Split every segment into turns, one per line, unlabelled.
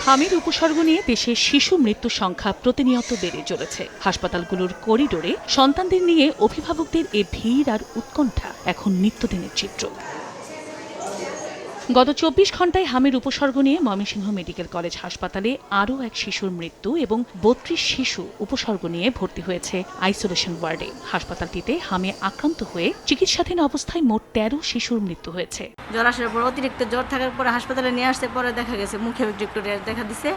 হামির উপসর্গ নিয়ে দেশে শিশু মৃত্যুর সংখ্যা প্রতিনিয়ত বেড়ে চলেছে। হাসপাতালগুলোর করিডোরে সন্তানদের নিয়ে অভিভাবকদের এ ভিড় আর উৎকণ্ঠা এখন নিত্যদিনের চিত্র। গত ২৪ ঘণ্টায় হামির উপসর্গ নিয়ে ময়মনসিংহ মেডিকেল কলেজ হাসপাতালে আরও এক শিশুর মৃত্যু এবং ৩২ শিশু উপসর্গ নিয়ে ভর্তি হয়েছে আইসোলেশন ওয়ার্ডে। হাসপাতালটিতে হামে আক্রান্ত হয়ে চিকিৎসাধীন অবস্থায় মোট ১৩ শিশুর মৃত্যু হয়েছে।
জ্বর আসার পর অতিরিক্ত জ্বর থাকার পরে হাসপাতালে নিয়ে আসতে পরে দেখা গেছে মুখে ভিক্টোরিয়া দেখা দিছে।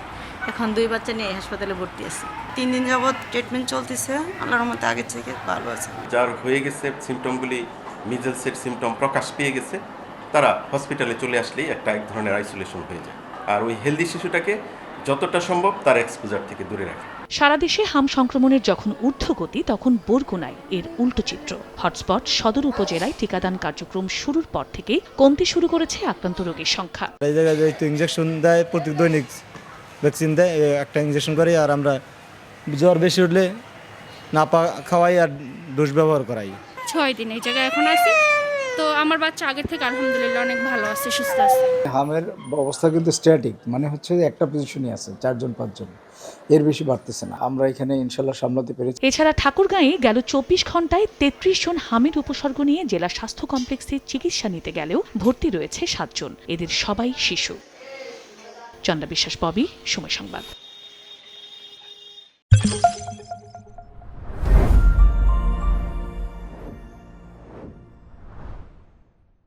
এখন ২ বাচ্চা নিয়ে হাসপাতালে ভর্তি আছে।
৩ দিন যাবৎ ট্রিটমেন্ট চলতেছে, আল্লাহর রহমতে আগের থেকে ভালো আছে।
যার হয়ে গেছে সিমটমগুলি মিজেলসের সিমটম প্রকাশ পেয়ে গেছে, তারা হসপিটালে চলে আসলেই এক ধরনের আইসোলেশন হয়ে যায়। আর ওই হেলদি শিশুটাকে যতটা সম্ভব তার এক্সপোজার থেকে দূরে রাখে।
সারা দেশে হাম সংক্রমণের যখন ঊর্ধ্বগতি, তখন বরগুনায় এর উল্টো চিত্র। হটস্পট সদর উপজেলায় টিকাদান কার্যক্রম শুরুর পর থেকে কমতে শুরু করেছে আক্রান্ত রোগীর সংখ্যা।
এই জায়গায় ইনজেকশন দেয়, প্রতি দৈনিক ভ্যাকসিন দেয়, একটা ইনজেকশন করে। আর আমরা জ্বর বেশি উঠলে নাপা খাওয়াই আর ডোজ ব্যবহার করাই।
৬ দিন এই জায়গায় এখন আছে। তো আমার বাচ্চা আগের থেকে আলহামদুলিল্লাহ অনেক ভালো আছে, সুস্থ আছে।
হামের অবস্থা কিন্তু স্ট্যাটিক, মানে হচ্ছে যে একটা পজিশনই আছে, 4-5 জন, এর বেশি বাড়তেছে না। আমরা এখানে ইনশাল্লাহ সামলাতে পেরেছি।
এছাড়া ঠাকুরগাঁয়ে গেল ২৪ ঘণ্টায় ৩৩ জন হামির উপসর্গ নিয়ে জেলা স্বাস্থ্য কমপ্লেক্সে চিকিৎসা নিতে গেলেও ভর্তি রয়েছে ৭ জন। এদের সবাই শিশু। চন্দ্রা বিশ্বাস, ববি, সময় সংবাদ।